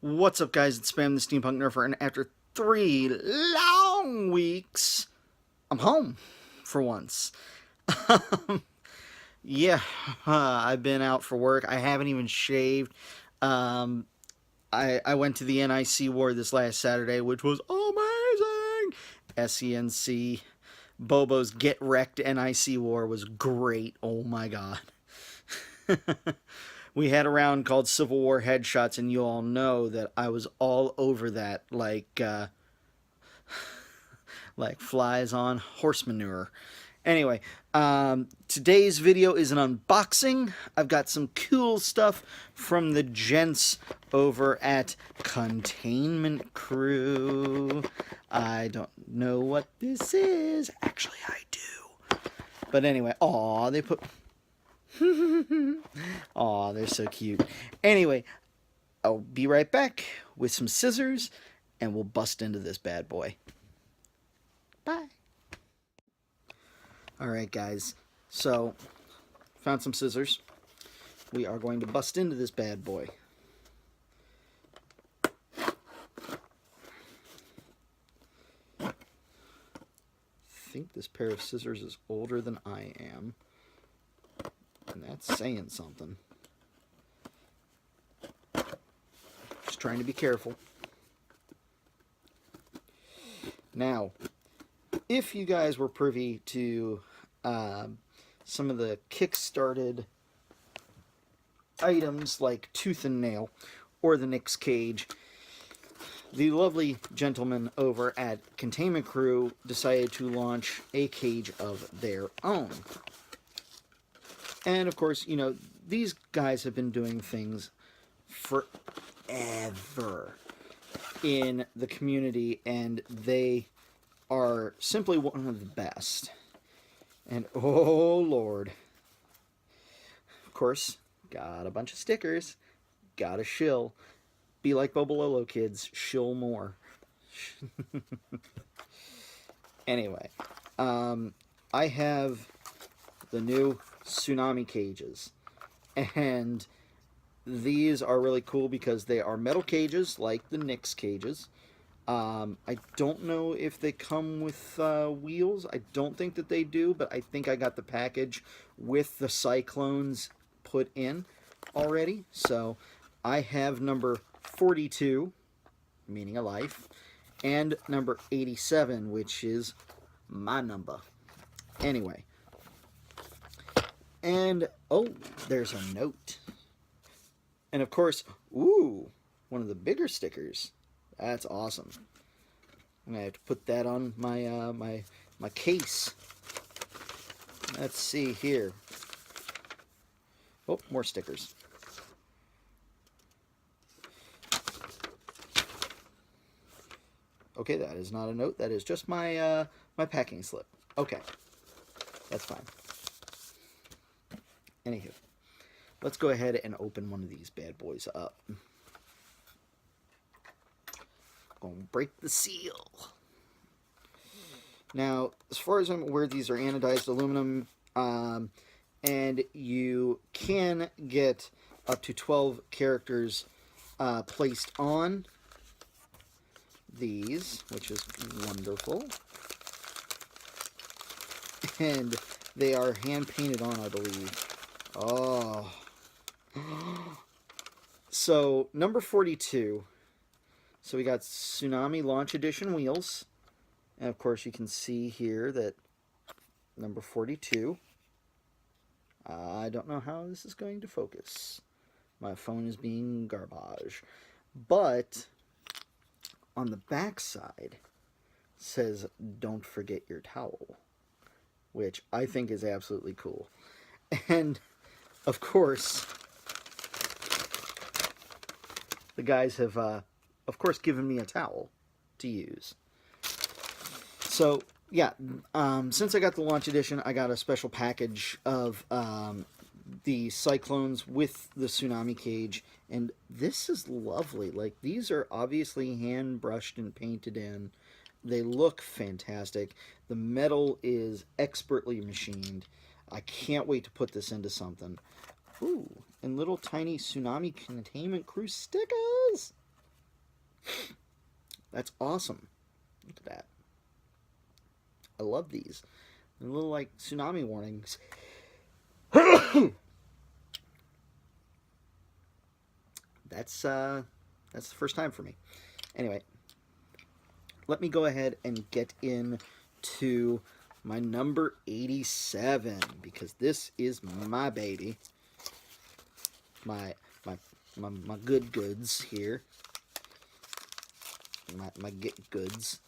What's up, guys? It's Spam the Steampunk Nerfer, and after 3 long weeks, I'm home for once. Yeah, I've been out for work. I haven't even shaved. I went to the NIC War this last Saturday, which was amazing. SENC Bobo's Get Wrecked NIC War was great. Oh my god. We had a round called Civil War Headshots, and you all know that I was all over that like flies on horse manure. Anyway, today's video is an unboxing. I've got some cool stuff from the gents over at Containment Crew. I don't know what this is. Actually, I do. But anyway, aw, they put... Aw, they're so cute. Anyway, I'll be right back with some scissors, and we'll bust into this bad boy. Bye. Alright, guys. So, found some scissors. We are going to bust into this bad boy. I think this pair of scissors is older than I am. And that's saying something. Just trying to be careful. Now, if you guys were privy to some of the kick-started items like Tooth and Nail or the Nick's Cage, the lovely gentlemen over at Containment Crew decided to launch a cage of their own. And, of course, you know, these guys have been doing things forever in the community, and they are simply one of the best. And, oh, Lord. Of course, got a bunch of stickers. Got a shill. Be like Bobololo, kids. Shill more. Anyway, I have the new Tsunami cages, and these are really cool because they are metal cages like the Nick's cages. I don't know if they come with wheels. I don't think that they do, but I think I got the package with the cyclones put in already. So I have number 42, meaning a life, and number 87, which is my number. Anyway. And, oh, there's a note. And, of course, ooh, one of the bigger stickers. That's awesome. I'm going to have to put that on my, my case. Let's see here. Oh, more stickers. Okay, that is not a note. That is just my, my packing slip. Okay, that's fine. Anywho, let's go ahead and open one of these bad boys up. Gonna break the seal. Now, as far as I'm aware, these are anodized aluminum, and you can get up to 12 characters placed on these, which is wonderful. And they are hand painted on, I believe. Oh. So, number 42. So we got Tsunami Launch Edition wheels. And of course you can see here that number 42. I don't know how this is going to focus. My phone is being garbage. But on the back side says, "Don't forget your towel," which I think is absolutely cool. And of course, the guys have, of course, given me a towel to use. So, yeah, since I got the launch edition, I got a special package of the Cyclones with the Tsunami cage, and this is lovely. Like, these are obviously hand brushed and painted in. They look fantastic. The metal is expertly machined. I can't wait to put this into something. Ooh, and little tiny Tsunami Containment Crew stickers. That's awesome. Look at that. I love these. They're little, like, tsunami warnings. That's the first time for me. Anyway, let me go ahead and get into my number 87, because this is my baby. My good goods here. My get goods.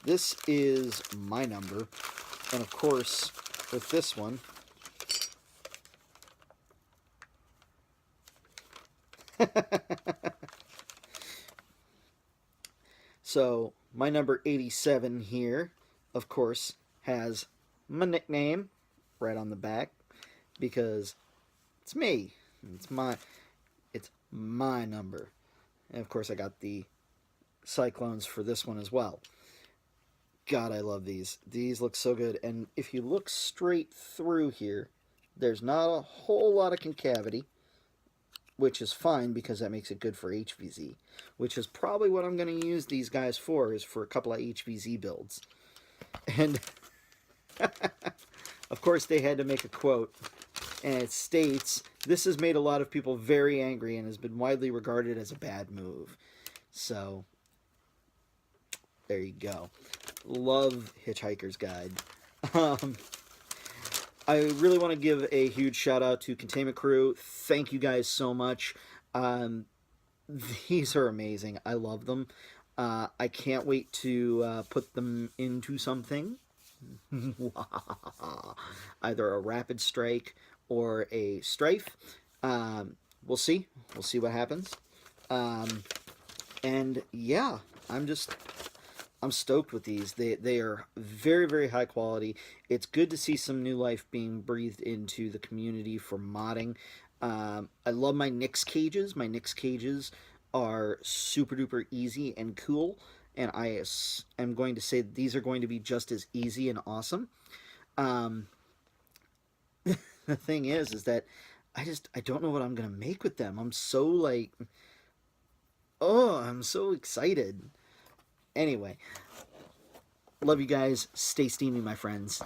This is my number, and of course, with this one, so my number 87 here, of course, has my nickname right on the back, because it's me. It's my number. And of course, I got the cyclones for this one as well. God, I love these. These look so good. And if you look straight through here, there's not a whole lot of concavity, which is fine because that makes it good for HVZ, which is probably what I'm going to use these guys for, is for a couple of HVZ builds. And of course, they had to make a quote, and it states, "This has made a lot of people very angry and has been widely regarded as a bad move." So there you go. Love Hitchhiker's Guide. I really want to give a huge shout out to Containment Crew. Thank you guys so much. These are amazing. I love them. I can't wait to put them into something. Either a rapid strike or a strife. We'll see. We'll see what happens. And yeah, I'm stoked with these. They are very, very high quality. It's good to see some new life being breathed into the community for modding. I love my Nyx cages. My Nyx cages are super duper easy and cool, and I am going to say these are going to be just as easy and awesome. The thing is that I don't know what I'm gonna make with them. I'm so like, oh, I'm so excited. Anyway, love you guys. Stay steamy, my friends.